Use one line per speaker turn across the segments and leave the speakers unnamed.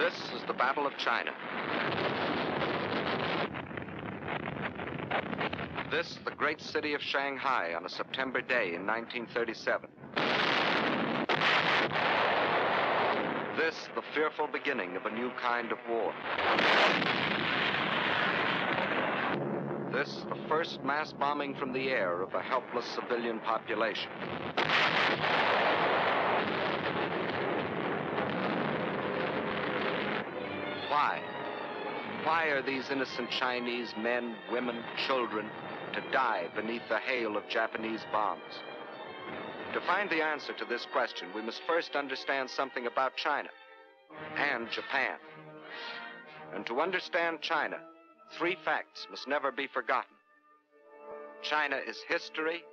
This is the Battle of China. This, the great city of Shanghai on a September day in 1937. This, the fearful beginning of a new kind of war. This, the first mass bombing from the air of a helpless civilian population. Why? Why are these innocent Chinese men, women, children to die beneath the hail of Japanese bombs? To find the answer to this question, we must first understand something about China and Japan. And to understand China, three facts must never be forgotten. China is history.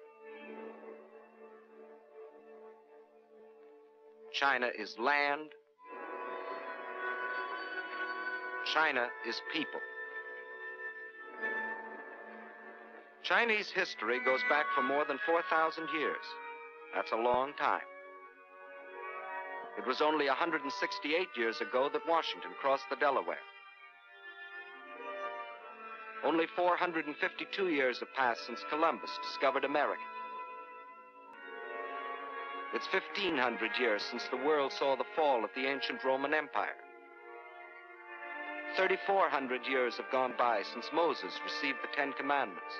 China is land. China is people. Chinese history goes back for more than 4,000 years. That's a long time. It was only 168 years ago that Washington crossed the Delaware. Only 452 years have passed since Columbus discovered America. It's 1,500 years since the world saw the fall of the ancient Roman Empire. 3,400 years have gone by since Moses received the Ten Commandments.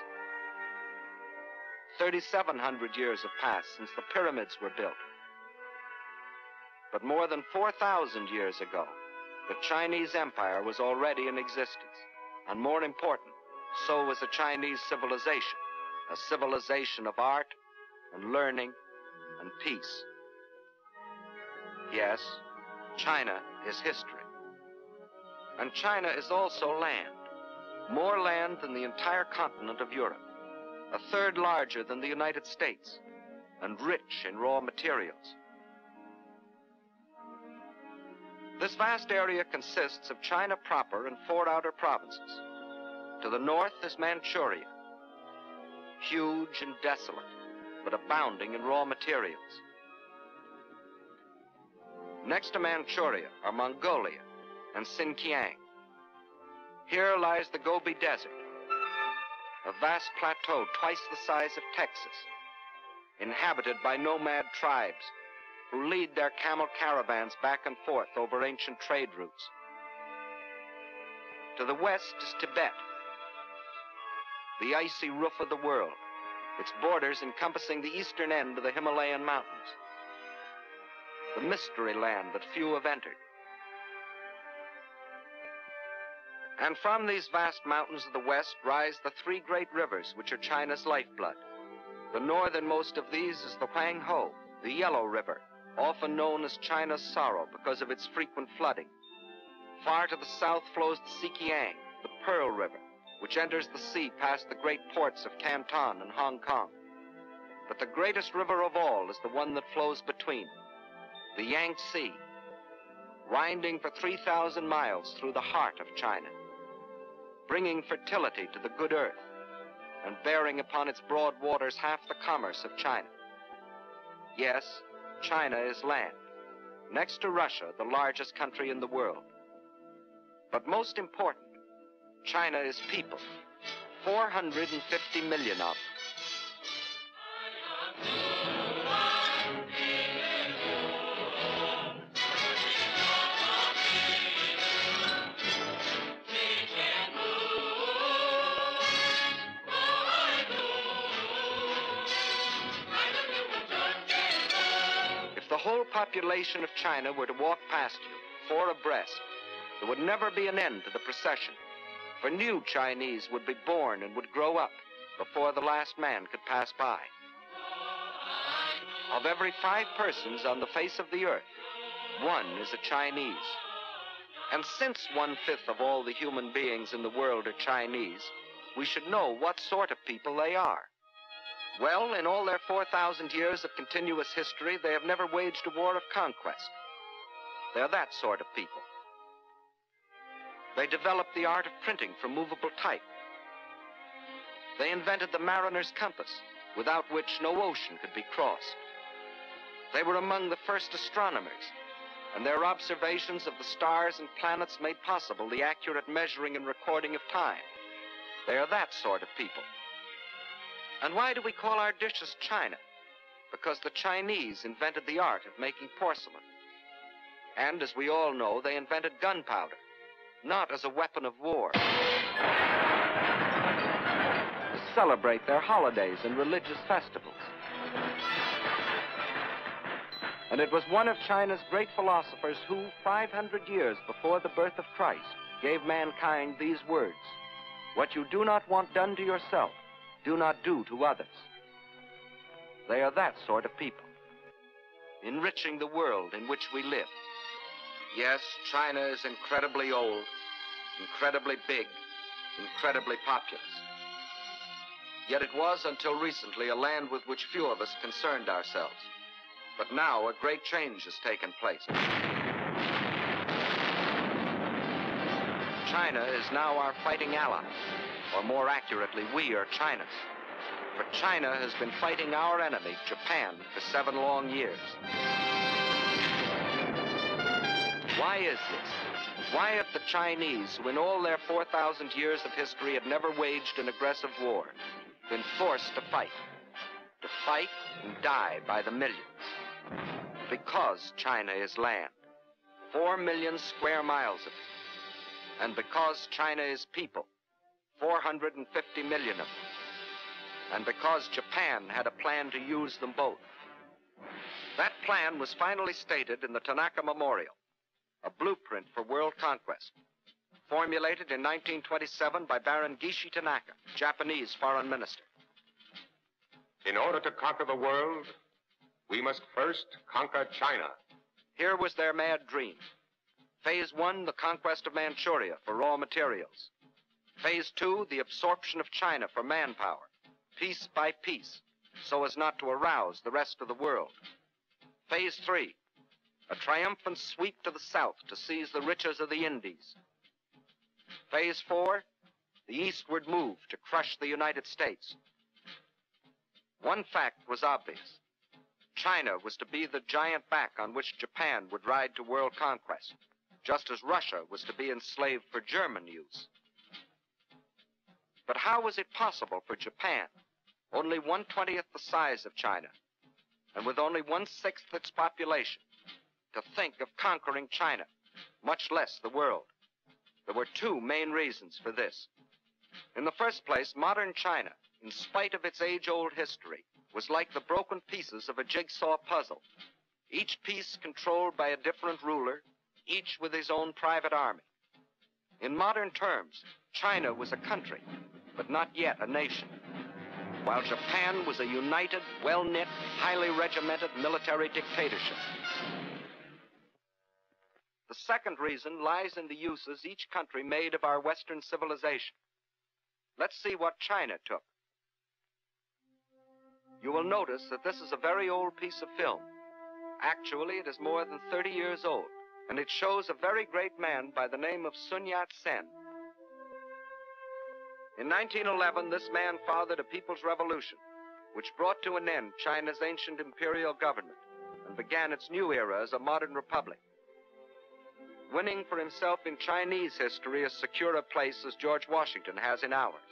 3,700 years have passed since the pyramids were built. But more than 4,000 years ago, the Chinese Empire was already in existence. And more important, so was the Chinese civilization, a civilization of art and learning and peace. Yes, China is history. And China is also land, more land than the entire continent of Europe, a third larger than the United States, and rich in raw materials. This vast area consists of China proper and 4 outer provinces. To the north is Manchuria, huge and desolate, but abounding in raw materials. Next to Manchuria are Mongolia and Xinjiang. Here lies the Gobi Desert, a vast plateau twice the size of Texas, inhabited by nomad tribes who lead their camel caravans back and forth over ancient trade routes. To the west is Tibet, the icy roof of the world, its borders encompassing the eastern end of the Himalayan mountains, the mystery land that few have entered. And from these vast mountains of the west rise the 3 great rivers which are China's lifeblood. The northernmost of these is the Huanghe, the Yellow River, often known as China's sorrow because of its frequent flooding. Far to the south flows the Sikiang, the Pearl River, which enters the sea past the great ports of Canton and Hong Kong. But the greatest river of all is the one that flows between, the Yangtze, winding for 3,000 miles through the heart of China, bringing fertility to the good earth and bearing upon its broad waters half the commerce of China. Yes, China is land, next to Russia, the largest country in the world. But most important, China is people, 450 million of them. If the whole population of China were to walk past you, 4 abreast, there would never be an end to the procession, for new Chinese would be born and would grow up before the last man could pass by. Of every 5 persons on the face of the earth, 1 is a Chinese. And since 1/5 of all the human beings in the world are Chinese, we should know what sort of people they are. Well, in all their 4,000 years of continuous history, they have never waged a war of conquest. They're that sort of people. They developed the art of printing from movable type. They invented the mariner's compass, without which no ocean could be crossed. They were among the first astronomers, and their observations of the stars and planets made possible the accurate measuring and recording of time. They are that sort of people. And why do we call our dishes China? Because the Chinese invented the art of making porcelain. And as we all know, they invented gunpowder, not as a weapon of war, to celebrate their holidays and religious festivals. And it was one of China's great philosophers who, 500 years before the birth of Christ, gave mankind these words: "What you do not want done to yourself, do not do to others." They are that sort of people, enriching the world in which we live. Yes, China is incredibly old, incredibly big, incredibly populous. Yet it was, until recently, a land with which few of us concerned ourselves. But now a great change has taken place. China is now our fighting ally, or more accurately, we are China's. For China has been fighting our enemy, Japan, for 7 long years. Why is this? Why have the Chinese, who in all their 4,000 years of history had never waged an aggressive war, been forced to fight and die by the millions? Because China is land, 4 million square miles of it. And because China is people, 450 million of them. And because Japan had a plan to use them both. That plan was finally stated in the Tanaka Memorial, a blueprint for world conquest, formulated in 1927 by Baron Gishi Tanaka, Japanese foreign minister.
In order to conquer the world, we must first conquer China.
Here was their mad dream. Phase 1, the conquest of Manchuria for raw materials. Phase 2, the absorption of China for manpower, piece by piece, so as not to arouse the rest of the world. Phase 3, a triumphant sweep to the south to seize the riches of the Indies. Phase 4, the eastward move to crush the United States. One fact was obvious. China was to be the giant back on which Japan would ride to world conquest, just as Russia was to be enslaved for German use. But how was it possible for Japan, only 1/20th the size of China, and with only 1/6 its population, to think of conquering China, much less the world? There were 2 main reasons for this. In the first place, modern China, in spite of its age-old history, was like the broken pieces of a jigsaw puzzle, each piece controlled by a different ruler, each with his own private army. In modern terms, China was a country, but not yet a nation, while Japan was a united, well-knit, highly regimented military dictatorship. The second reason lies in the uses each country made of our Western civilization. Let's see what China took. You will notice that this is a very old piece of film. Actually, it is more than 30 years old, and it shows a very great man by the name of Sun Yat-sen. In 1911, this man fathered a people's revolution, which brought to an end China's ancient imperial government and began its new era as a modern republic, winning for himself in Chinese history as secure a place as George Washington has in ours.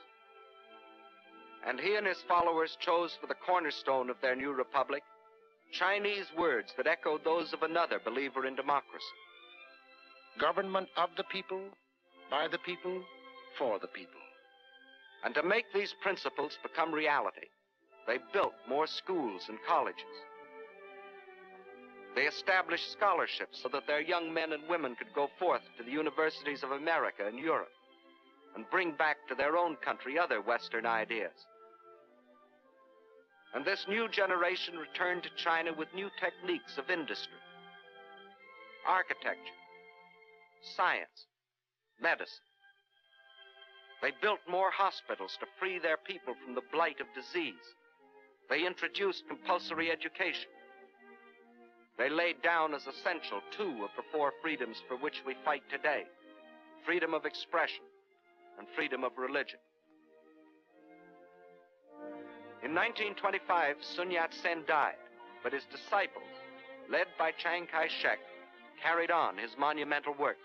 And he and his followers chose for the cornerstone of their new republic Chinese words that echoed those of another believer in democracy.
Government of the people, by the people, for the people.
And to make these principles become reality, they built more schools and colleges. They established scholarships so that their young men and women could go forth to the universities of America and Europe and bring back to their own country other Western ideas. And this new generation returned to China with new techniques of industry, architecture, science, medicine. They built more hospitals to free their people from the blight of disease. They introduced compulsory education. They laid down as essential 2 of the 4 freedoms for which we fight today: freedom of expression and freedom of religion. In 1925, Sun Yat-sen died, but his disciples, led by Chiang Kai-shek, carried on his monumental work.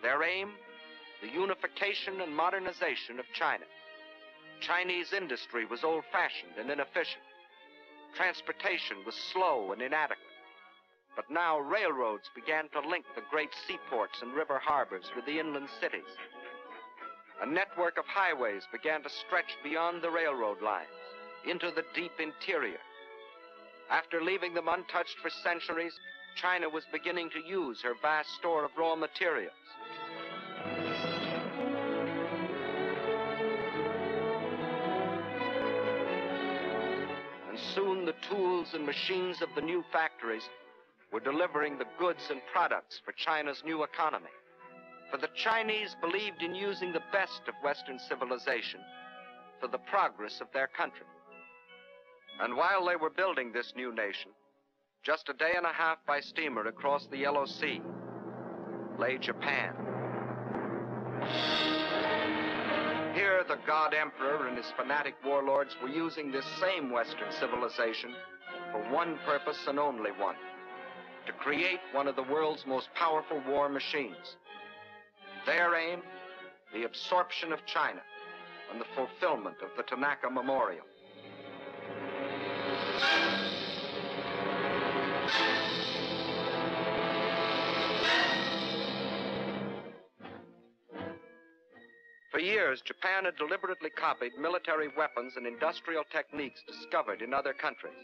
Their aim, the unification and modernization of China. Chinese industry was old-fashioned and inefficient. Transportation was slow and inadequate. But now railroads began to link the great seaports and river harbors with the inland cities. A network of highways began to stretch beyond the railroad lines into the deep interior. After leaving them untouched for centuries, China was beginning to use her vast store of raw materials. And soon the tools and machines of the new factories were delivering the goods and products for China's new economy. For the Chinese believed in using the best of Western civilization for the progress of their country. And while they were building this new nation, just a day and a half by steamer across the Yellow Sea lay Japan. Here, the God Emperor and his fanatic warlords were using this same Western civilization for one purpose and only one: to create one of the world's most powerful war machines. Their aim, the absorption of China and the fulfillment of the Tanaka Memorial. For years, Japan had deliberately copied military weapons and industrial techniques discovered in other countries.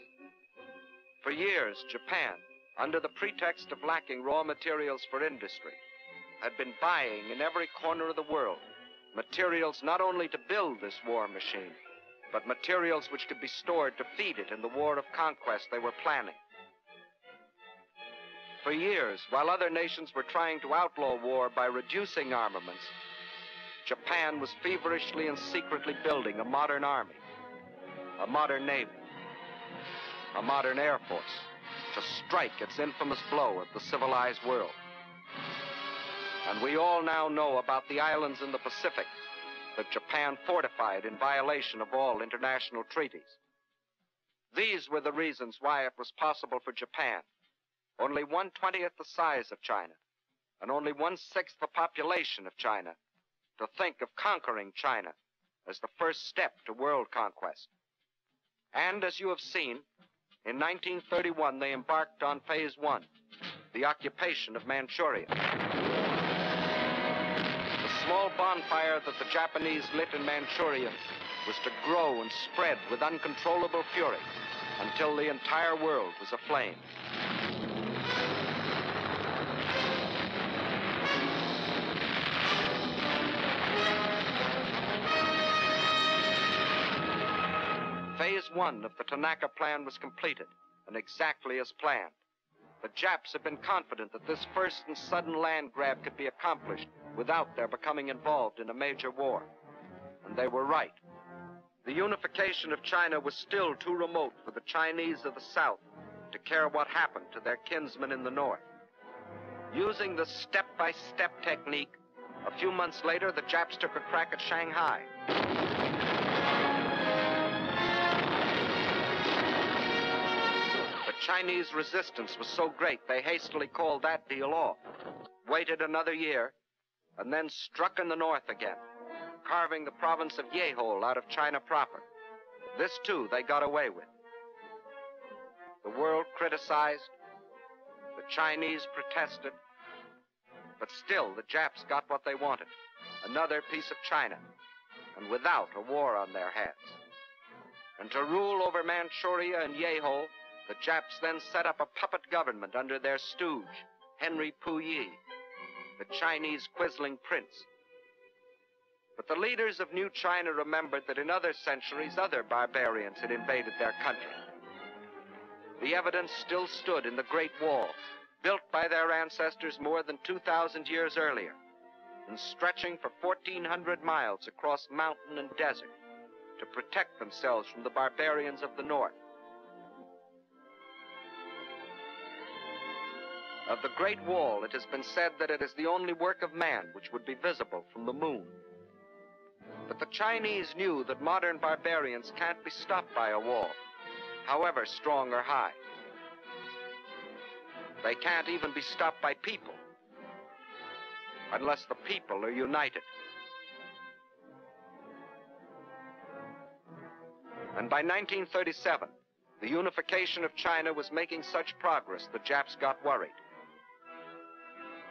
For years, Japan, under the pretext of lacking raw materials for industry, had been buying in every corner of the world materials not only to build this war machine, but materials which could be stored to feed it in the war of conquest they were planning. For years, while other nations were trying to outlaw war by reducing armaments, Japan was feverishly and secretly building a modern army, a modern navy, a modern air force to strike its infamous blow at the civilized world. And we all now know about the islands in the Pacific that Japan fortified in violation of all international treaties. These were the reasons why it was possible for Japan, only 1/20th the size of China, and only 1/6 the population of China, to think of conquering China as the first step to world conquest. And as you have seen, in 1931 they embarked on phase one, the occupation of Manchuria. The small bonfire that the Japanese lit in Manchuria was to grow and spread with uncontrollable fury until the entire world was aflame. Phase one of the Tanaka Plan was completed, and exactly as planned. The Japs had been confident that this first and sudden land grab could be accomplished without their becoming involved in a major war. And they were right. The unification of China was still too remote for the Chinese of the South to care what happened to their kinsmen in the North. Using the step-by-step technique, a few months later, the Japs took a crack at Shanghai. The Chinese resistance was so great, they hastily called that deal off, waited another year, and then struck in the north again, carving the province of Yehol out of China proper. This, too, they got away with. The world criticized, the Chinese protested, but still the Japs got what they wanted, another piece of China, and without a war on their hands. And to rule over Manchuria and Yehol, the Japs then set up a puppet government under their stooge, Henry Puyi, the Chinese quisling prince. But the leaders of New China remembered that in other centuries, other barbarians had invaded their country. The evidence still stood in the Great Wall, built by their ancestors more than 2,000 years earlier, and stretching for 1,400 miles across mountain and desert to protect themselves from the barbarians of the north. Of the Great Wall, it has been said that it is the only work of man which would be visible from the moon. But the Chinese knew that modern barbarians can't be stopped by a wall, however strong or high. They can't even be stopped by people, unless the people are united. And by 1937, the unification of China was making such progress the Japs got worried.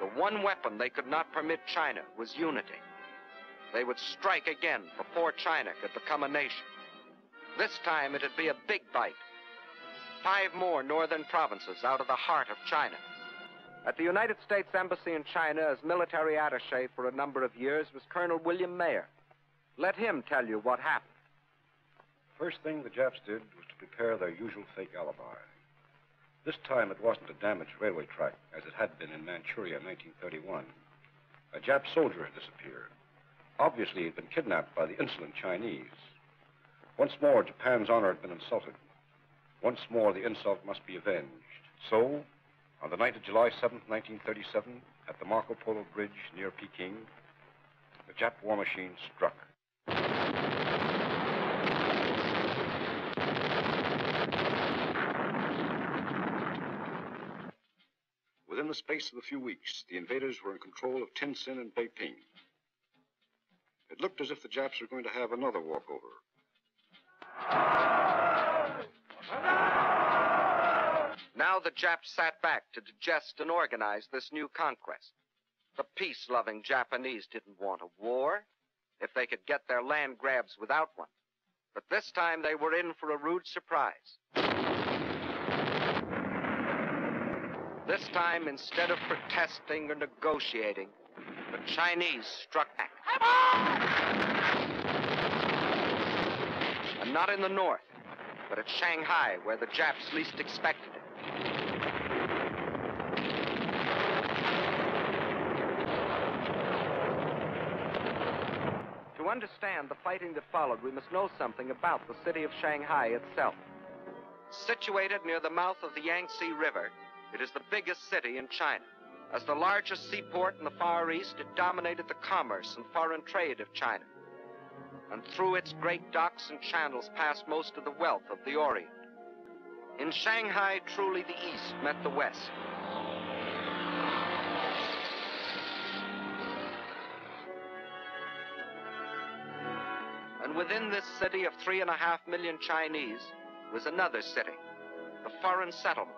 The one weapon they could not permit China was unity. They would strike again before China could become a nation. This time it'd be a big bite. 5 more northern provinces out of the heart of China. At the United States Embassy in China as military attaché for a number of years was Colonel William Mayer. Let him tell you what happened.
First thing the Japs did was to prepare their usual fake alibi. This time it wasn't a damaged railway track, as it had been in Manchuria in 1931. A Jap soldier had disappeared. Obviously, he'd been kidnapped by the insolent Chinese. Once more, Japan's honor had been insulted. Once more, the insult must be avenged. So, on the night of July 7th, 1937, at the Marco Polo Bridge near Peking, the Jap war machine struck. Within the space of a few weeks, the invaders were in control of Tientsin and Beiping. It looked as if the Japs were going to have another walkover.
Now the Japs sat back to digest and organize this new conquest. The peace-loving Japanese didn't want a war if they could get their land grabs without one. But this time they were in for a rude surprise. This time, instead of protesting or negotiating, the Chinese struck back. And not in the north, but at Shanghai, where the Japs least expected it. To understand the fighting that followed, we must know something about the city of Shanghai itself. Situated near the mouth of the Yangtze River, it is the biggest city in China. As the largest seaport in the Far East, it dominated the commerce and foreign trade of China. And through its great docks and channels passed most of the wealth of the Orient. In Shanghai, truly the East met the West. And within this city of 3.5 million Chinese was another city, the foreign settlement,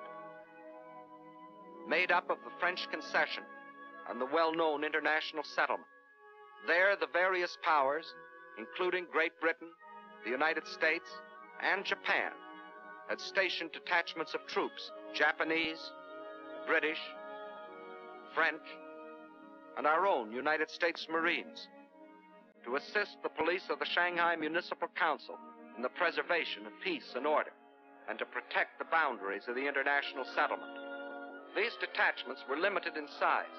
made up of the French concession and the well-known international settlement. There, the various powers, including Great Britain, the United States, and Japan, had stationed detachments of troops, Japanese, British, French, and our own United States Marines, to assist the police of the Shanghai Municipal Council in the preservation of peace and order, and to protect the boundaries of the international settlement. These detachments were limited in size,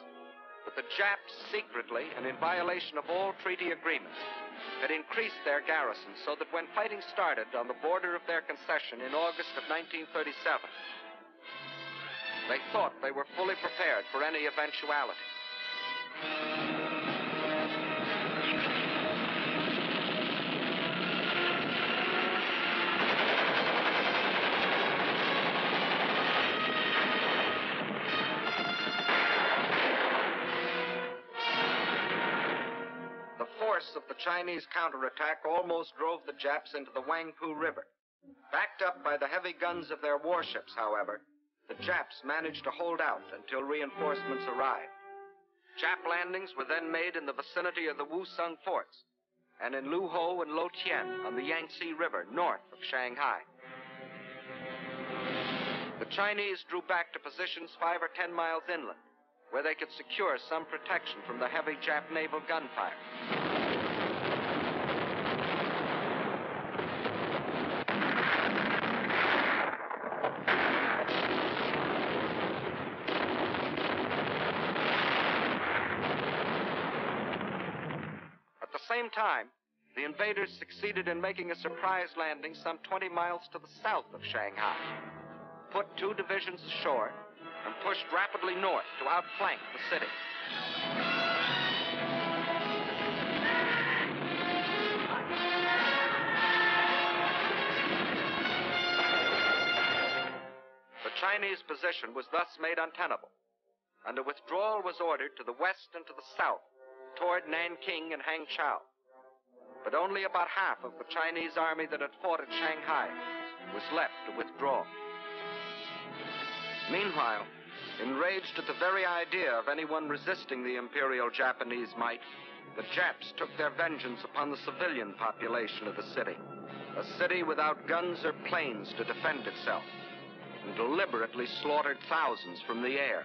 but the Japs secretly, and in violation of all treaty agreements, had increased their garrison so that when fighting started on the border of their concession in August of 1937, they thought they were fully prepared for any eventuality. Of the Chinese counterattack almost drove the Japs into the Wangpu River. Backed up by the heavy guns of their warships, however, the Japs managed to hold out until reinforcements arrived. Jap landings were then made in the vicinity of the Wusong forts and in Luho and Lotien on the Yangtze River north of Shanghai. The Chinese drew back to positions 5 or 10 miles inland, where they could secure some protection from the heavy Jap naval gunfire. At the same time, the invaders succeeded in making a surprise landing some 20 miles to the south of Shanghai, put 2 divisions ashore, and pushed rapidly north to outflank the city. The Chinese position was thus made untenable, and a withdrawal was ordered to the west and to the south, toward Nanking and Hangzhou. But only about half of the Chinese army that had fought at Shanghai was left to withdraw. Meanwhile, enraged at the very idea of anyone resisting the Imperial Japanese might, the Japs took their vengeance upon the civilian population of the city, a city without guns or planes to defend itself, and deliberately slaughtered thousands from the air.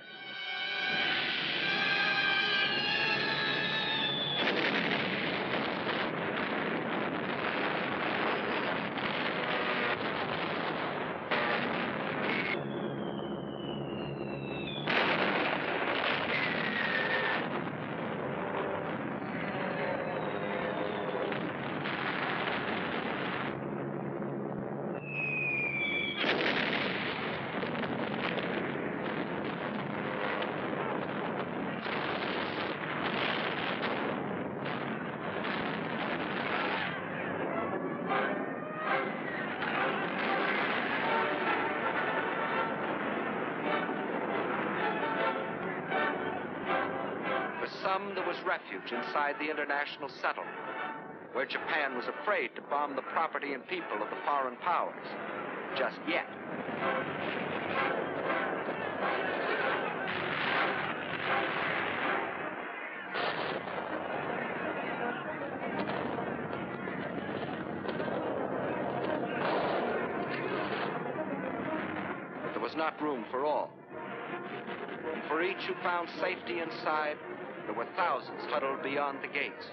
There was refuge inside the international settlement, where Japan was afraid to bomb the property and people of the foreign powers. Just yet. But there was not room for all. And for each who found safety inside, there were thousands huddled beyond the gates,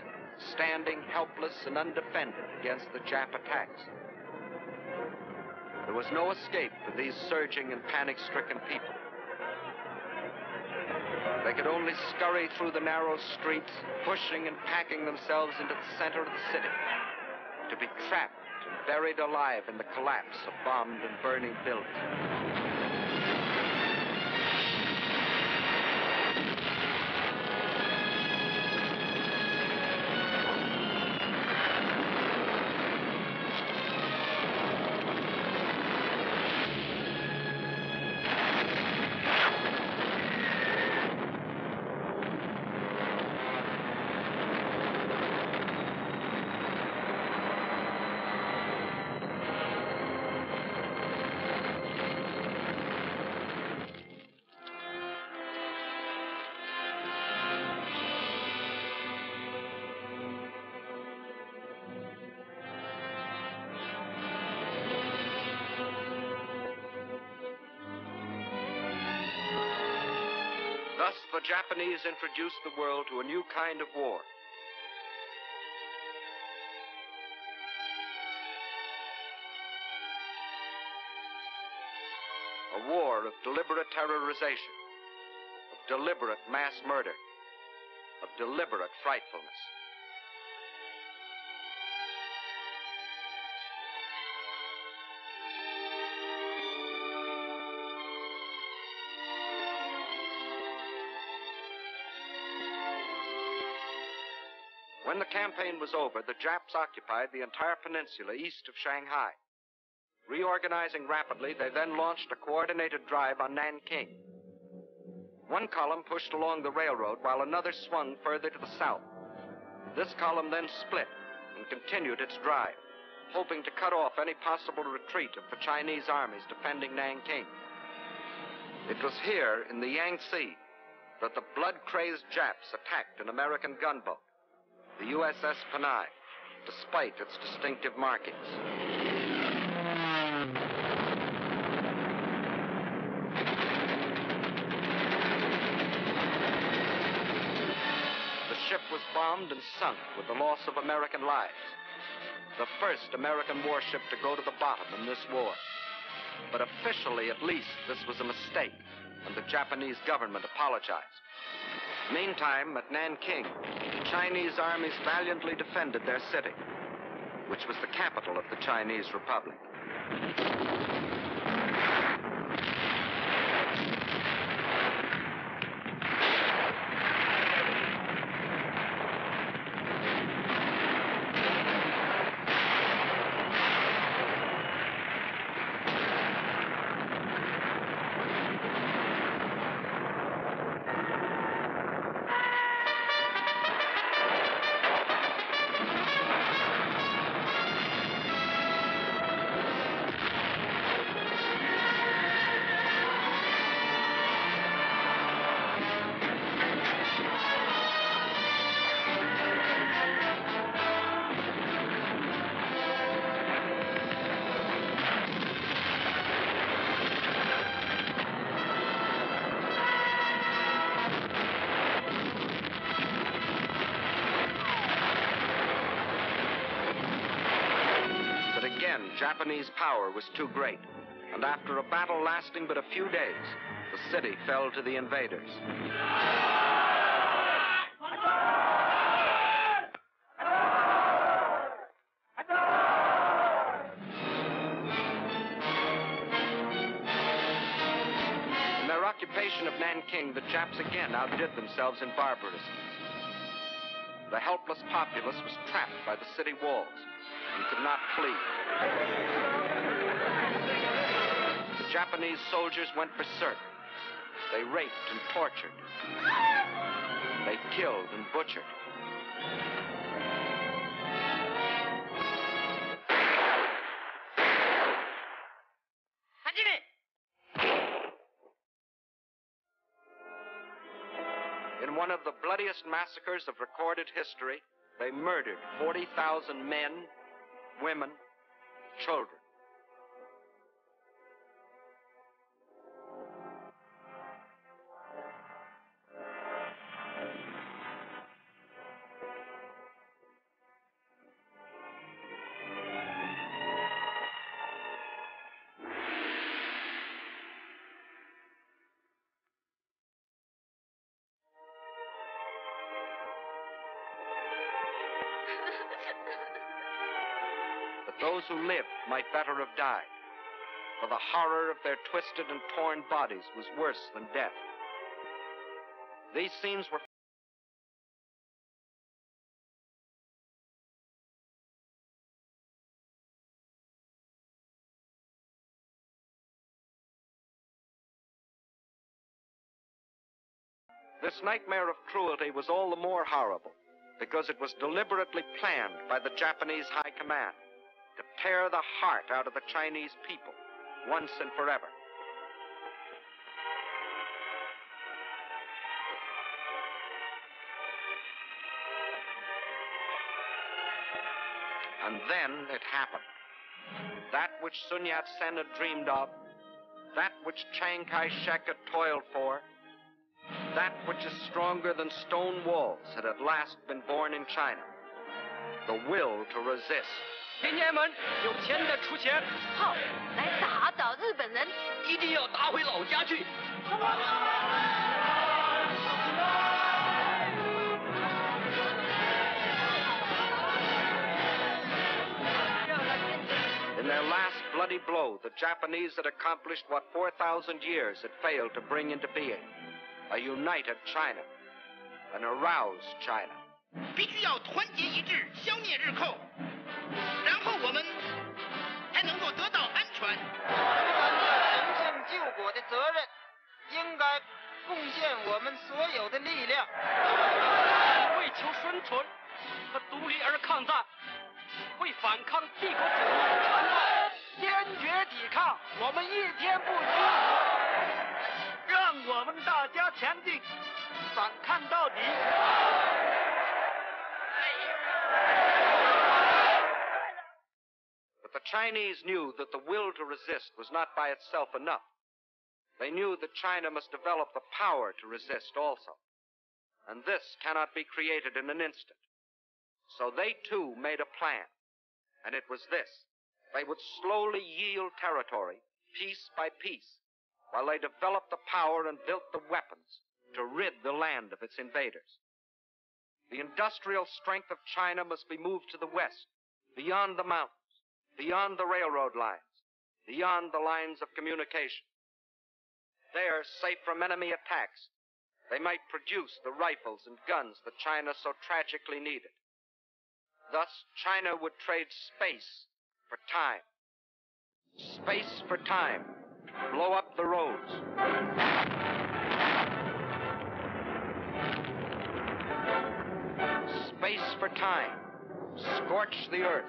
standing helpless and undefended against the Jap attacks. There was no escape for these surging and panic-stricken people. They could only scurry through the narrow streets, pushing and packing themselves into the center of the city, to be trapped and buried alive in the collapse of bombed and burning buildings. Thus, the Japanese introduced the world to a new kind of war. A war of deliberate terrorization, of deliberate mass murder, of deliberate frightfulness. When the campaign was over, the Japs occupied the entire peninsula east of Shanghai. Reorganizing rapidly, they then launched a coordinated drive on Nanking. One column pushed along the railroad while another swung further to the south. This column then split and continued its drive, hoping to cut off any possible retreat of the Chinese armies defending Nanking. It was here in the Yangtze that the blood-crazed Japs attacked an American gunboat, the USS Panay, despite its distinctive markings. The ship was bombed and sunk with the loss of American lives. The first American warship to go to the bottom in this war. But officially, at least, this was a mistake, and the Japanese government apologized. Meantime, at Nanking, the Chinese armies valiantly defended their city, which was the capital of the Chinese Republic. again, Japanese power was too great, and after a battle lasting but a few days, the city fell to the invaders. In their occupation of Nanking, the Japs again outdid themselves in barbarism. The helpless populace was trapped by the city walls and could not flee. The Japanese soldiers went berserk. They raped and tortured. They killed and butchered. In one of the bloodiest massacres of recorded history, they murdered 40,000 men, women, children. Those who lived might better have died, for the horror of their twisted and torn bodies was worse than death. These scenes were This nightmare of cruelty was all the more horrible because it was deliberately planned by the Japanese High Command to tear the heart out of the Chinese people once and forever. And then it happened. That which Sun Yat-sen had dreamed of, that which Chiang Kai-shek had toiled for, that which is stronger than stone walls had at last been born in China. The will to resist.
天天们有钱的出钱，
好，来打倒日本人，
一定要打回老家去。
In their last bloody blow, the Japanese had accomplished what 4,000 years had failed to bring into being: a united China, an aroused China.
必须要团结一致，消灭日寇，然后我们才能够得到安全。
日本的神圣救国的责任，应该贡献我们所有的力量。
为求生存和独立而抗战，为反抗帝国主义的残暴，坚决抵抗，我们一天不屈服，让我们大家前进，反抗到底。
But the Chinese knew that the will to resist was not by itself enough. They knew that China must develop the power to resist also. And this cannot be created in an instant. So they too made a plan. And it was this: they would slowly yield territory, piece by piece, while they developed the power and built the weapons to rid the land of its invaders. The industrial strength of China must be moved to the west, beyond the mountains, beyond the railroad lines, beyond the lines of communication. There, safe from enemy attacks, they might produce the rifles and guns that China so tragically needed. Thus, China would trade space for time. Space for time. Blow up the roads. Space for time. Scorch the earth.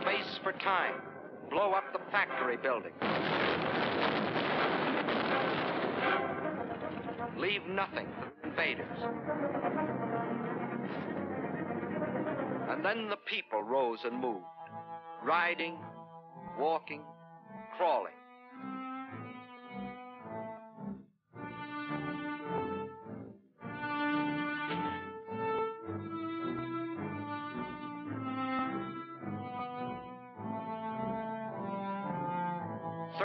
Space for time. Blow up the factory buildings. Leave nothing for the invaders. And then the people rose and moved, riding, walking, crawling.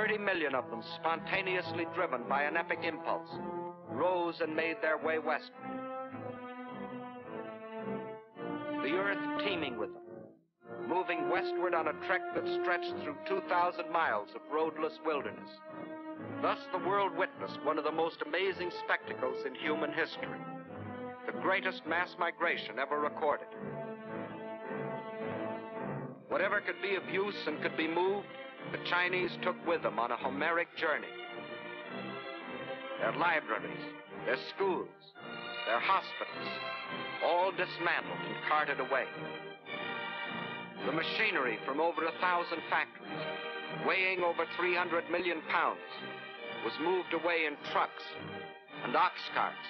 30 million of them, spontaneously driven by an epic impulse, rose and made their way westward. The earth teeming with them, moving westward on a trek that stretched through 2,000 miles of roadless wilderness. Thus the world witnessed one of the most amazing spectacles in human history, the greatest mass migration ever recorded. Whatever could be of use and could be moved, the Chinese took with them on a Homeric journey. Their libraries, their schools, their hospitals, all dismantled and carted away. The machinery from over 1,000 factories, weighing over 300 million pounds, was moved away in trucks and ox carts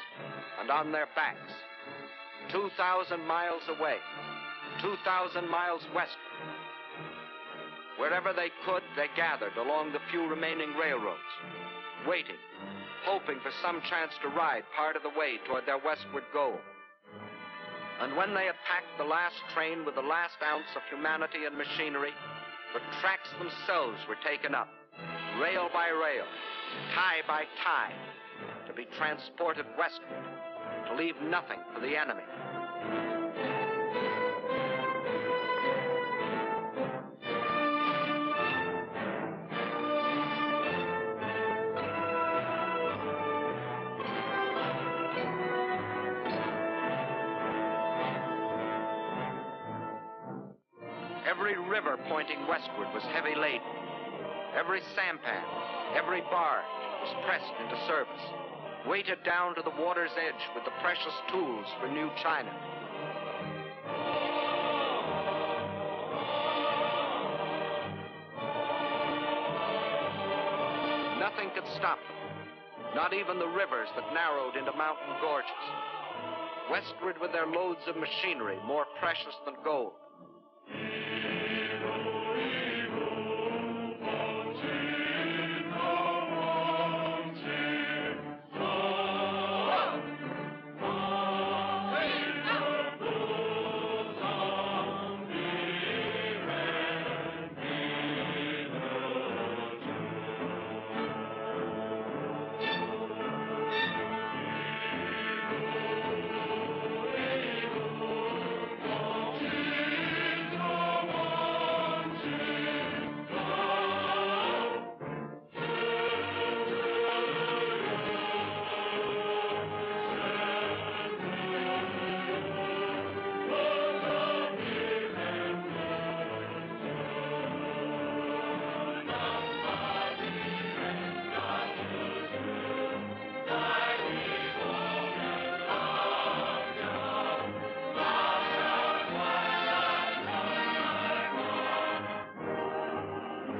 and on their backs, 2,000 miles away, 2,000 miles westward. Wherever they could, they gathered along the few remaining railroads, waiting, hoping for some chance to ride part of the way toward their westward goal. And when they had packed the last train with the last ounce of humanity and machinery, the tracks themselves were taken up, rail by rail, tie by tie, to be transported westward, to leave nothing for the enemy. Every river pointing westward was heavy laden. Every sampan, every barge was pressed into service, weighted down to the water's edge with the precious tools for new China. Nothing could stop them, not even the rivers that narrowed into mountain gorges. Westward with their loads of machinery, more precious than gold.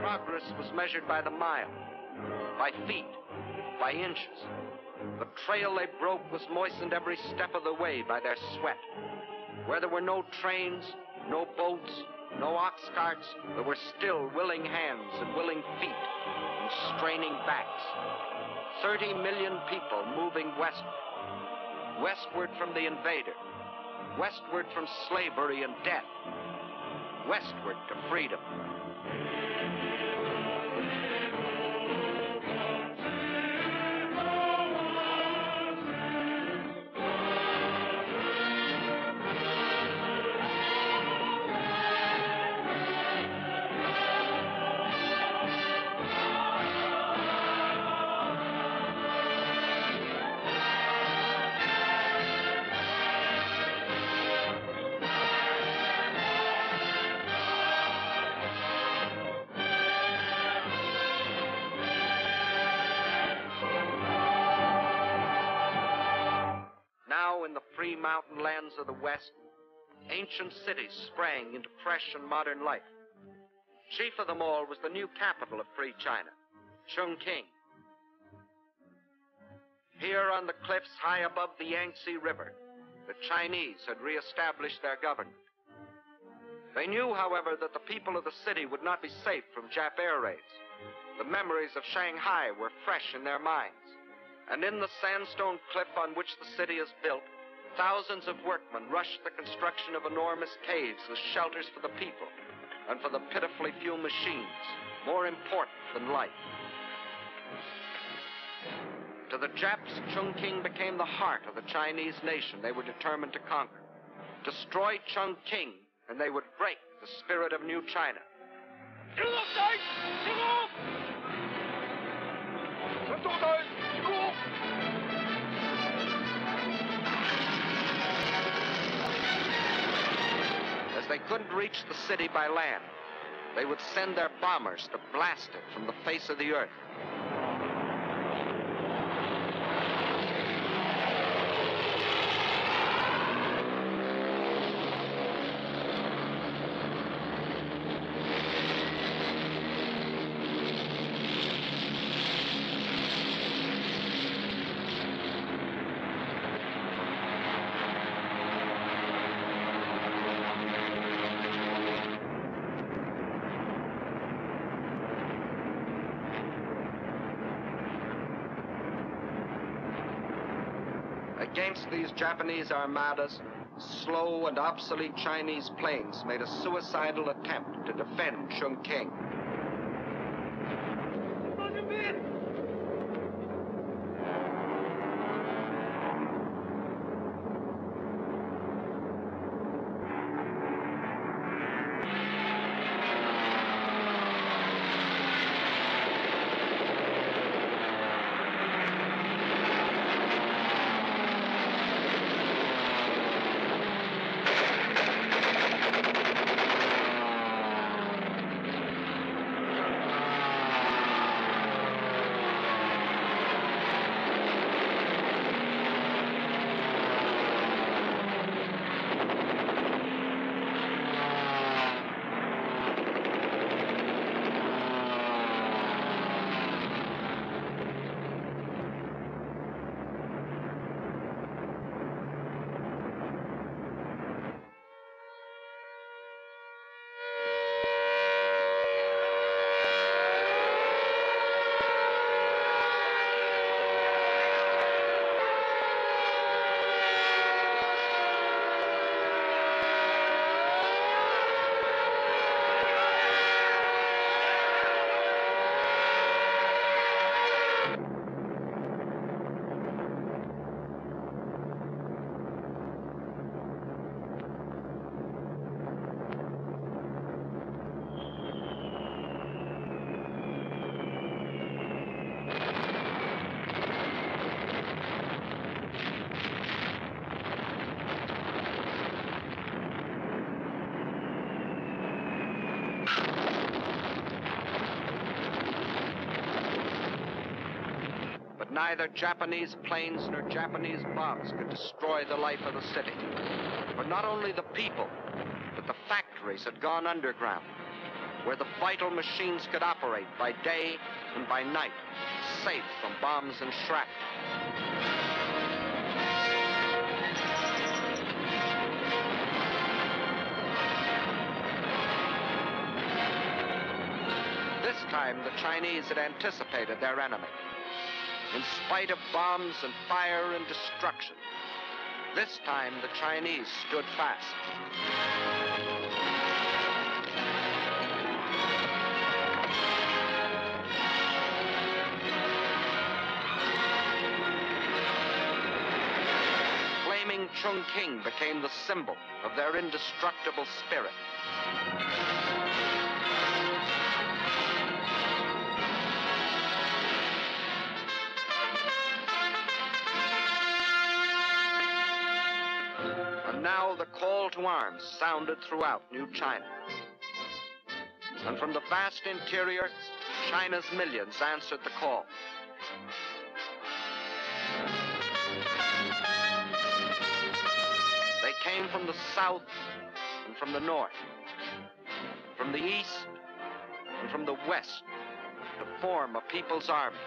Progress was measured by the mile, by feet, by inches. The trail they broke was moistened every step of the way by their sweat. Where there were no trains, no boats, no ox carts, there were still willing hands and willing feet and straining backs. 30 million people moving westward. Westward from the invader. Westward from slavery and death. Westward to freedom. In the free mountain lands of the West, ancient cities sprang into fresh and modern life. Chief of them all was the new capital of free China, Chongqing. Here on the cliffs high above the Yangtze River, the Chinese had reestablished their government. They knew, however, that the people of the city would not be safe from Jap air raids. The memories of Shanghai were fresh in their minds. And in the sandstone cliff on which the city is built, thousands of workmen rushed the construction of enormous caves as shelters for the people and for the pitifully few machines, more important than life. To the Japs, Chongqing became the heart of the Chinese nation they were determined to conquer. Destroy Chongqing, and they would break the spirit of New China. As they couldn't reach the city by land, they would send their bombers to blast it from the face of the earth. Against these Japanese armadas, slow and obsolete Chinese planes made a suicidal attempt to defend Chongqing. Neither Japanese planes nor Japanese bombs could destroy the life of the city. For not only the people, but the factories had gone underground, where the vital machines could operate by day and by night, safe from bombs and shrapnel. This time, the Chinese had anticipated their enemy. In spite of bombs and fire and destruction, this time the Chinese stood fast. Flaming Chongqing became the symbol of their indestructible spirit. Now the call to arms sounded throughout New China. And from the vast interior, China's millions answered the call. They came from the south and from the north, from the east and from the west, to form a people's army.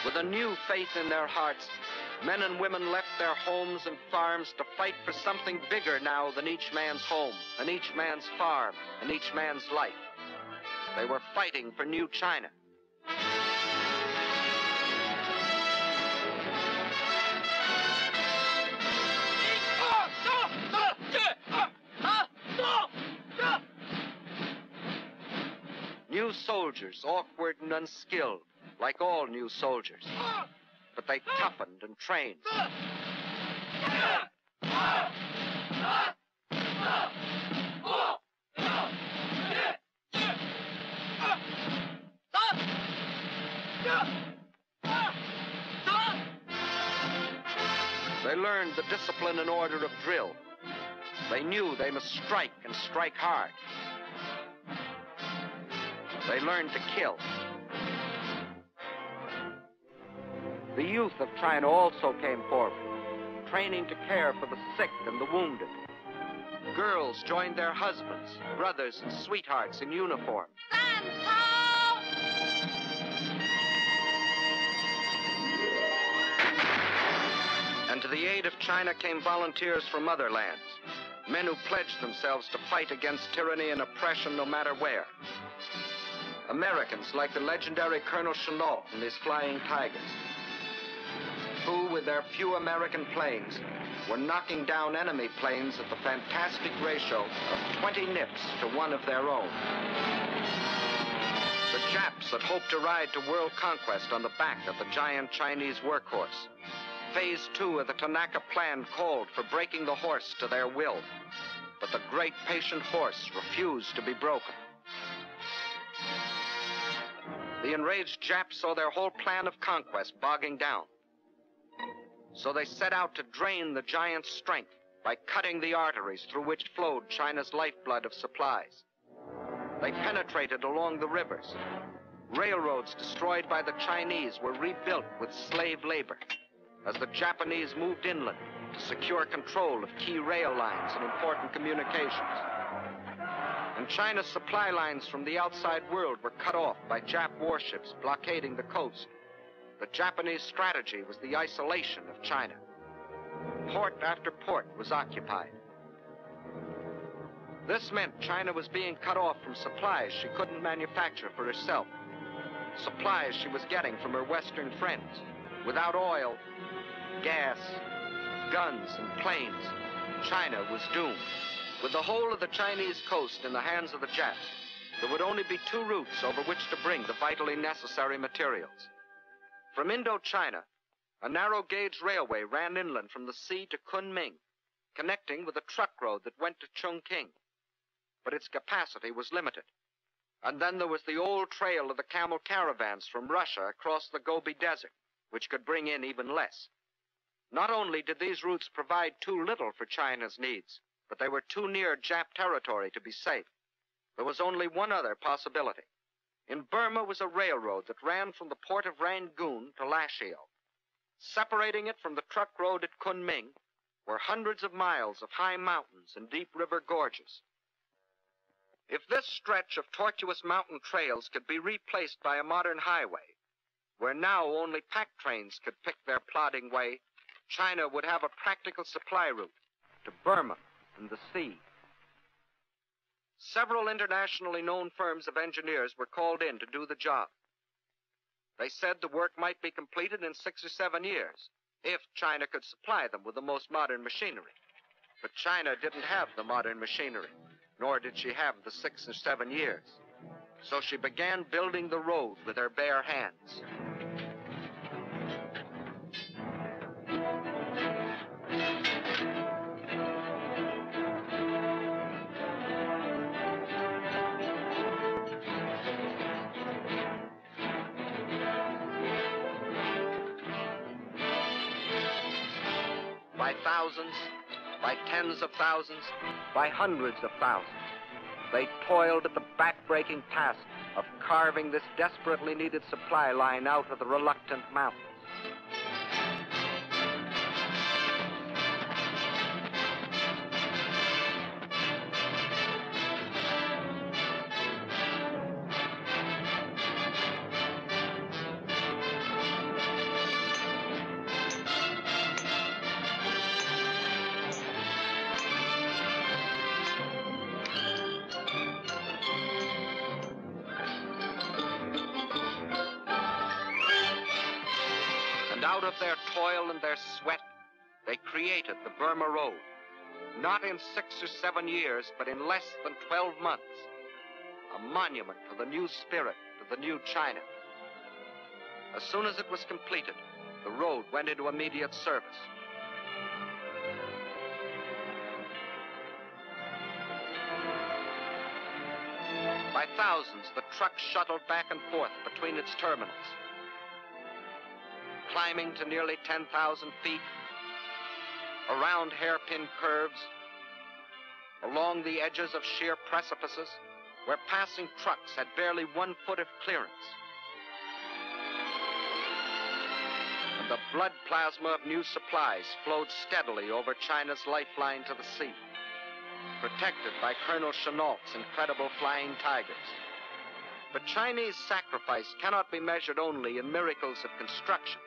With a new faith in their hearts, men and women left their homes and farms to fight for something bigger now than each man's home, and each man's farm, and each man's life. They were fighting for New China. New soldiers, awkward and unskilled, like all new soldiers. But they toughened and trained. They learned the discipline and order of drill. They knew they must strike and strike hard. They learned to kill. The youth of China also came forward, training to care for the sick and the wounded. Girls joined their husbands, brothers, and sweethearts in uniform. And to the aid of China came volunteers from other lands, men who pledged themselves to fight against tyranny and oppression no matter where. Americans like the legendary Colonel Chennault and his Flying Tigers, who, with their few American planes, were knocking down enemy planes at the fantastic ratio of 20 nips to one of their own. The Japs that hoped to ride to world conquest on the back of the giant Chinese workhorse. Phase 2 of the Tanaka Plan called for breaking the horse to their will, but the great patient horse refused to be broken. The enraged Japs saw their whole plan of conquest bogging down. So they set out to drain the giant's strength by cutting the arteries through which flowed China's lifeblood of supplies. They penetrated along the rivers. Railroads destroyed by the Chinese were rebuilt with slave labor as the Japanese moved inland to secure control of key rail lines and important communications. And China's supply lines from the outside world were cut off by Jap warships blockading the coast. The Japanese strategy was the isolation of China. Port after port was occupied. This meant China was being cut off from supplies she couldn't manufacture for herself. Supplies she was getting from her Western friends. Without oil, gas, guns, and planes, China was doomed. With the whole of the Chinese coast in the hands of the Japs, there would only be two routes over which to bring the vitally necessary materials. From Indochina, a narrow-gauge railway ran inland from the sea to Kunming, connecting with a truck road that went to Chongqing. But its capacity was limited. And then there was the old trail of the camel caravans from Russia across the Gobi Desert, which could bring in even less. Not only did these routes provide too little for China's needs, but they were too near Jap territory to be safe. There was only one other possibility. In Burma was a railroad that ran from the port of Rangoon to Lashio. Separating it from the truck road at Kunming were hundreds of miles of high mountains and deep river gorges. If this stretch of tortuous mountain trails could be replaced by a modern highway, where now only pack trains could pick their plodding way, China would have a practical supply route to Burma and the sea. Several internationally known firms of engineers were called in to do the job. They said the work might be completed in 6 or 7 years, if China could supply them with the most modern machinery. But China didn't have the modern machinery, nor did she have the 6 or 7 years. So she began building the road with her bare hands. By thousands, by tens of thousands, by hundreds of thousands, they toiled at the back-breaking task of carving this desperately needed supply line out of the reluctant mountains. Out of their toil and their sweat, they created the Burma Road. Not in 6 or 7 years, but in less than 12 months. A monument to the new spirit, to the new China. As soon as it was completed, the road went into immediate service. By thousands, the trucks shuttled back and forth between its terminals, climbing to nearly 10,000 feet, around hairpin curves, along the edges of sheer precipices, where passing trucks had barely 1 foot of clearance. And the blood plasma of new supplies flowed steadily over China's lifeline to the sea, protected by Colonel Chennault's incredible flying tigers. But Chinese sacrifice cannot be measured only in miracles of construction.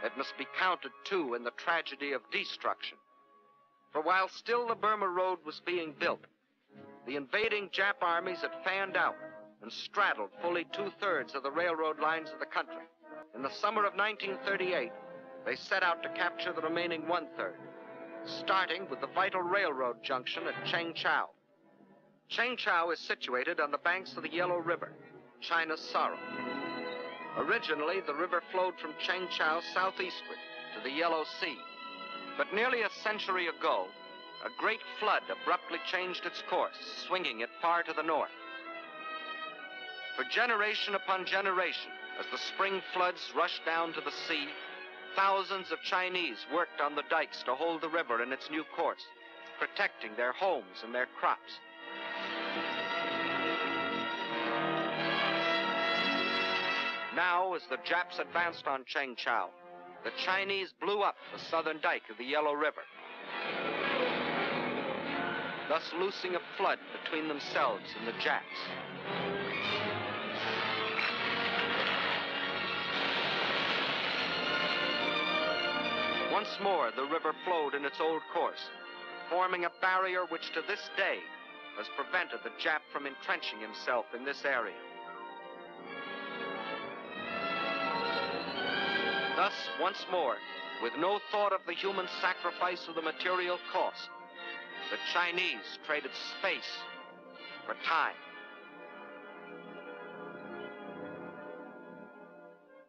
It must be counted, too, in the tragedy of destruction. For while still the Burma Road was being built, the invading Jap armies had fanned out and straddled fully 2/3 of the railroad lines of the country. In the summer of 1938, they set out to capture the remaining 1/3, starting with the vital railroad junction at Changsha. Changsha is situated on the banks of the Yellow River, China's sorrow. Originally, the river flowed from Changsha southeastward to the Yellow Sea. But nearly a century ago, a great flood abruptly changed its course, swinging it far to the north. For generation upon generation, as the spring floods rushed down to the sea, thousands of Chinese worked on the dikes to hold the river in its new course, protecting their homes and their crops. Now, as the Japs advanced on Changsha, the Chinese blew up the southern dike of the Yellow River, thus loosing a flood between themselves and the Japs. Once more, the river flowed in its old course, forming a barrier which to this day has prevented the Jap from entrenching himself in this area. Thus, once more, with no thought of the human sacrifice of the material cost, the Chinese traded space for time.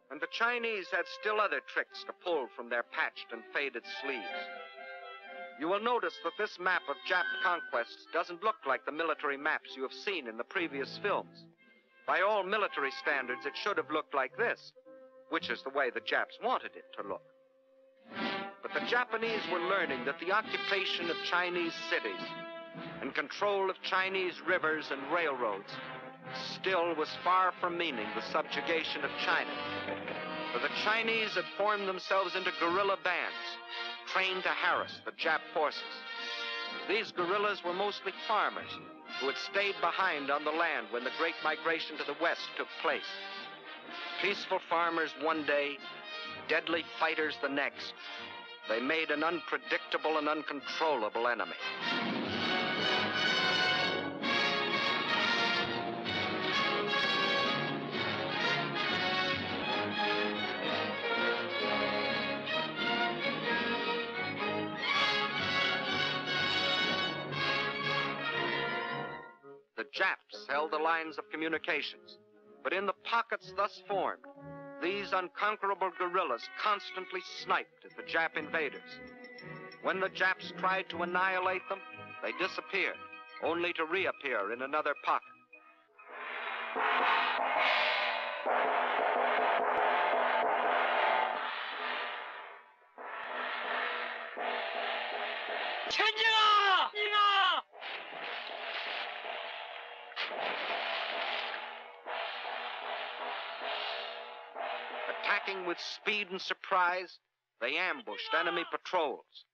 And the Chinese had still other tricks to pull from their patched and faded sleeves. You will notice that this map of Jap conquests doesn't look like the military maps you have seen in the previous films. By all military standards, it should have looked like this, which is the way the Japs wanted it to look. But the Japanese were learning that the occupation of Chinese cities and control of Chinese rivers and railroads still was far from meaning the subjugation of China. For the Chinese had formed themselves into guerrilla bands, trained to harass the Jap forces. These guerrillas were mostly farmers who had stayed behind on the land when the Great Migration to the west took place. Peaceful farmers one day, deadly fighters the next. They made an unpredictable and uncontrollable enemy. The Japs held the lines of communications, but in the pockets thus formed, these unconquerable guerrillas constantly sniped at the Jap invaders. When the Japs tried to annihilate them, they disappeared, only to reappear in another pocket. Attacking with speed and surprise, they ambushed enemy patrols.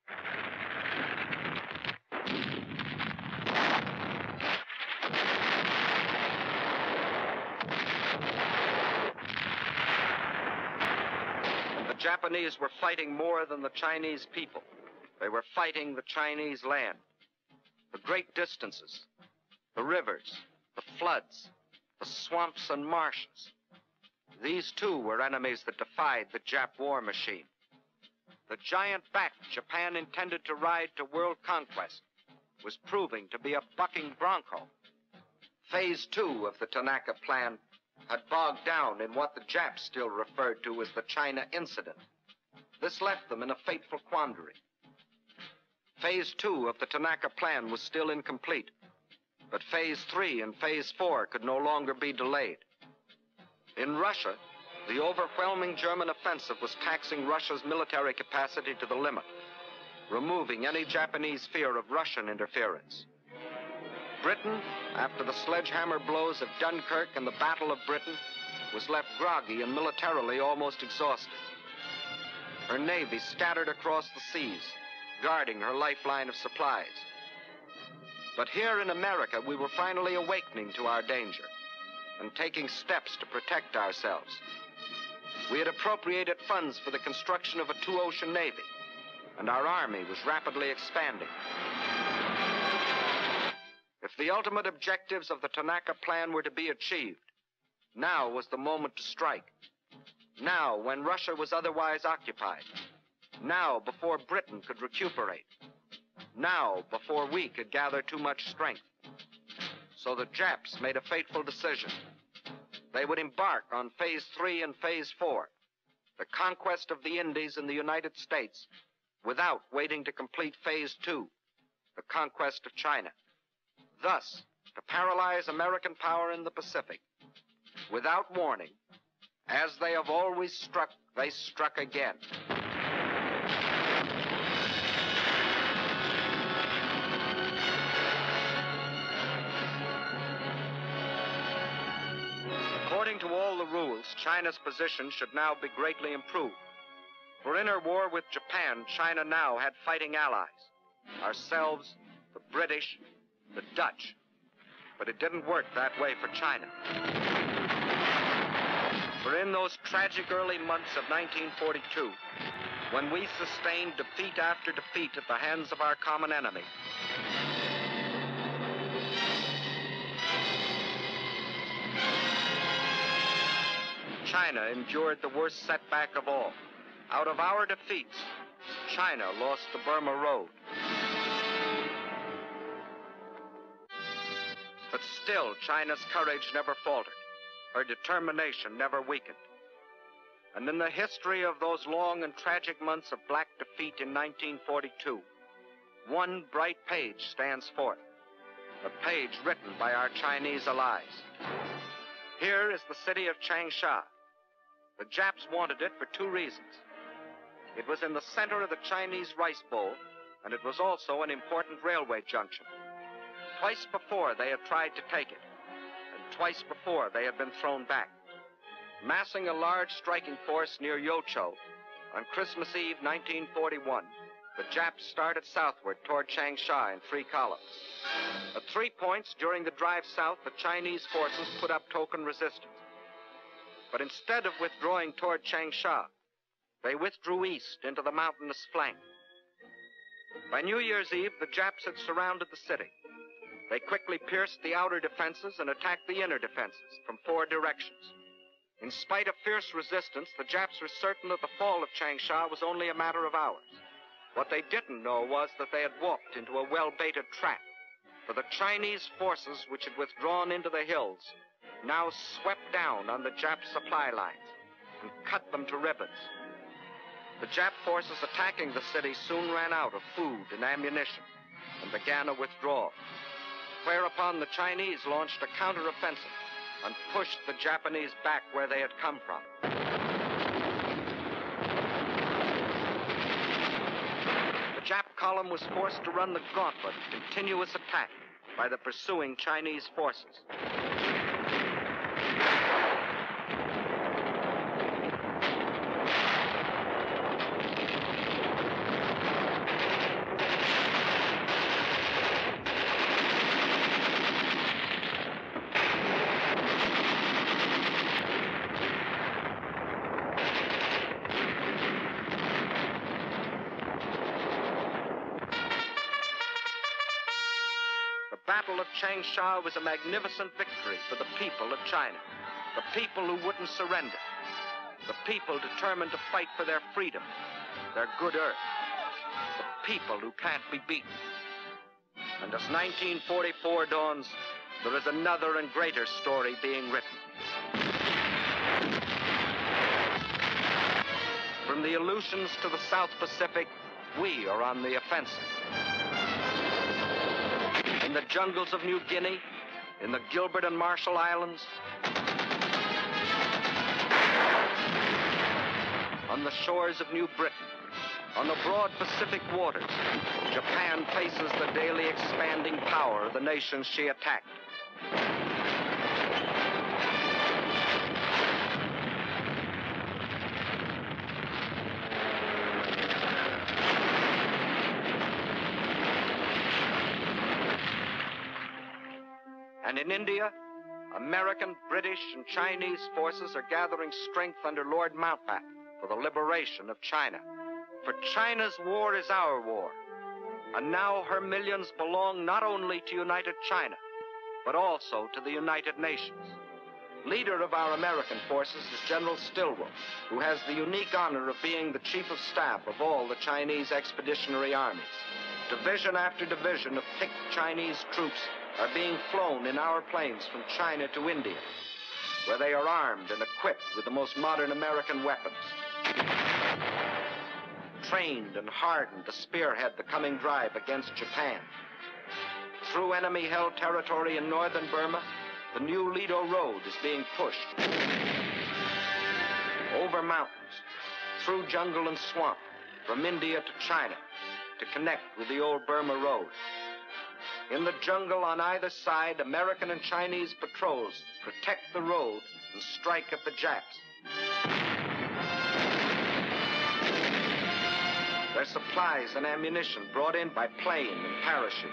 And the Japanese were fighting more than the Chinese people. They were fighting the Chinese land. The great distances, the rivers, the floods, the swamps and marshes. These, too, were enemies that defied the Jap war machine. The giant back Japan intended to ride to world conquest was proving to be a bucking bronco. Phase 2 of the Tanaka Plan had bogged down in what the Japs still referred to as the China Incident. This left them in a fateful quandary. Phase 2 of the Tanaka Plan was still incomplete, but Phase 3 and Phase 4 could no longer be delayed. In Russia, the overwhelming German offensive was taxing Russia's military capacity to the limit, removing any Japanese fear of Russian interference. Britain, after the sledgehammer blows of Dunkirk and the Battle of Britain, was left groggy and militarily almost exhausted. Her navy scattered across the seas, guarding her lifeline of supplies. But here in America, we were finally awakening to our danger and taking steps to protect ourselves. We had appropriated funds for the construction of a two-ocean navy, and our army was rapidly expanding. If the ultimate objectives of the Tanaka Plan were to be achieved, now was the moment to strike. Now, when Russia was otherwise occupied. Now, before Britain could recuperate. Now, before we could gather too much strength. So the Japs made a fateful decision. They would embark on Phase 3 and Phase 4, the conquest of the Indies and the United States, without waiting to complete Phase 2, the conquest of China. Thus, to paralyze American power in the Pacific. Without warning, as they have always struck, they struck again. According to all the rules, China's position should now be greatly improved. For in her war with Japan, China now had fighting allies. Ourselves, the British, the Dutch. But it didn't work that way for China. For in those tragic early months of 1942, when we sustained defeat after defeat at the hands of our common enemy, China endured the worst setback of all. Out of our defeats, China lost the Burma Road. But still, China's courage never faltered. Her determination never weakened. And in the history of those long and tragic months of black defeat in 1942, one bright page stands forth, a page written by our Chinese allies. Here is the city of Changsha. The Japs wanted it for two reasons. It was in the center of the Chinese rice bowl, and it was also an important railway junction. Twice before they had tried to take it, and twice before they had been thrown back. Massing a large striking force near Yocho, on Christmas Eve 1941, the Japs started southward toward Changsha in 3 columns. At 3 points during the drive south, the Chinese forces put up token resistance. But instead of withdrawing toward Changsha, they withdrew east into the mountainous flank. By New Year's Eve, the Japs had surrounded the city. They quickly pierced the outer defenses and attacked the inner defenses from 4 directions. In spite of fierce resistance, the Japs were certain that the fall of Changsha was only a matter of hours. What they didn't know was that they had walked into a well-baited trap, for the Chinese forces which had withdrawn into the hills now swept down on the Jap supply lines and cut them to ribbons. The Jap forces attacking the city soon ran out of food and ammunition and began a withdrawal, whereupon the Chinese launched a counteroffensive and pushed the Japanese back where they had come from. The Jap column was forced to run the gauntlet of continuous attack by the pursuing Chinese forces. The Battle of Changsha was a magnificent victory for the people of China, the people who wouldn't surrender, the people determined to fight for their freedom, their good earth, the people who can't be beaten. And as 1944 dawns, there is another and greater story being written. From the Aleutians to the South Pacific, we are on the offensive. In the jungles of New Guinea, in the Gilbert and Marshall Islands, on the shores of New Britain, on the broad Pacific waters, Japan faces the daily expanding power of the nations she attacked. And in India, American, British, and Chinese forces are gathering strength under Lord Mountbatten for the liberation of China. For China's war is our war, and now her millions belong not only to United China, but also to the United Nations. Leader of our American forces is General Stilwell, who has the unique honor of being the chief of staff of all the Chinese expeditionary armies. Division after division of picked Chinese troops are being flown in our planes from China to India, where they are armed and equipped with the most modern American weapons. Trained and hardened to spearhead the coming drive against Japan. Through enemy-held territory in northern Burma, the new Lido Road is being pushed. Over mountains, through jungle and swamp, from India to China, to connect with the old Burma Road. In the jungle on either side, American and Chinese patrols protect the road and strike at the Japs. Their supplies and ammunition brought in by plane and parachute.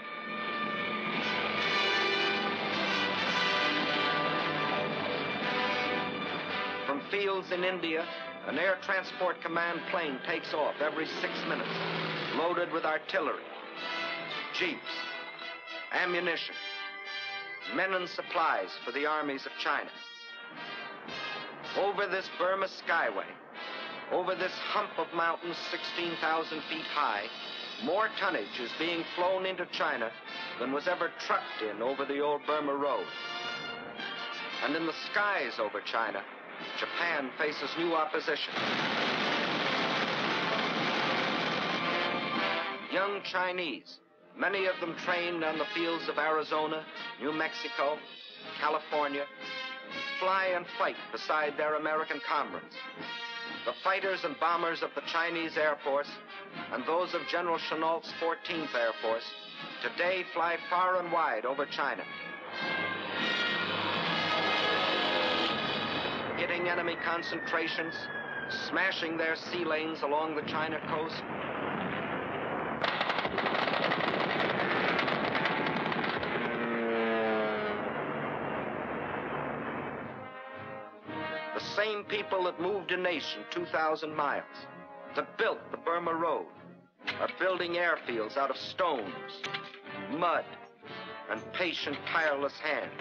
From fields in India, an Air Transport Command plane takes off every 6 minutes, loaded with artillery, jeeps, ammunition, men and supplies for the armies of China. Over this Burma skyway, over this hump of mountains 16,000 feet high, more tonnage is being flown into China than was ever trucked in over the old Burma Road. And in the skies over China, Japan faces new opposition. Young Chinese, many of them trained on the fields of Arizona, New Mexico, California, fly and fight beside their American comrades. The fighters and bombers of the Chinese Air Force and those of General Chennault's 14th Air Force today fly far and wide over China, hitting enemy concentrations, smashing their sea lanes along the China coast. The same people that moved a nation 2,000 miles, that built the Burma Road, are building airfields out of stones, mud, and patient, tireless hands.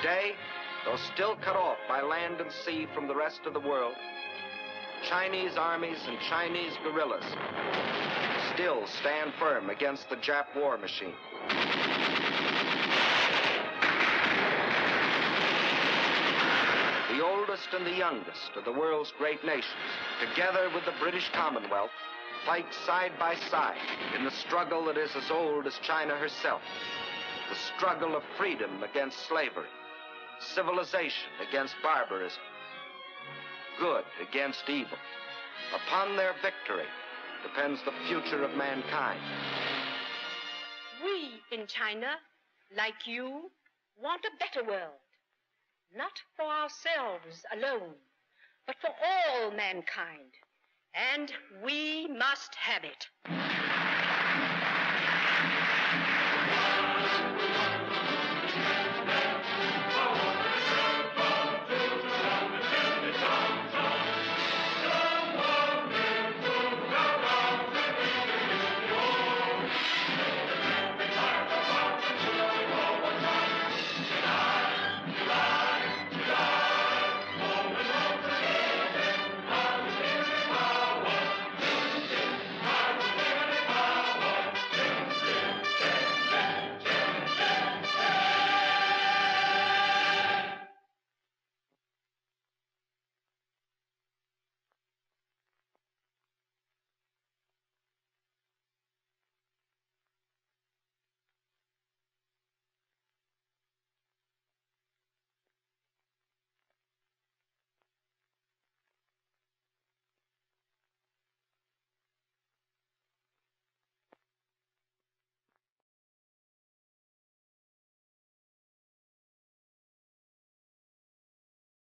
Today, though still cut off by land and sea from the rest of the world, Chinese armies and Chinese guerrillas still stand firm against the Jap war machine. The oldest and the youngest of the world's great nations, together with the British Commonwealth, fight side by side in the struggle that is as old as China herself, the struggle of freedom against slavery, civilization against barbarism, good against evil. Upon their victory depends the future of mankind.
We in China, like you, want a better world. Not for ourselves alone, but for all mankind. And we must have it.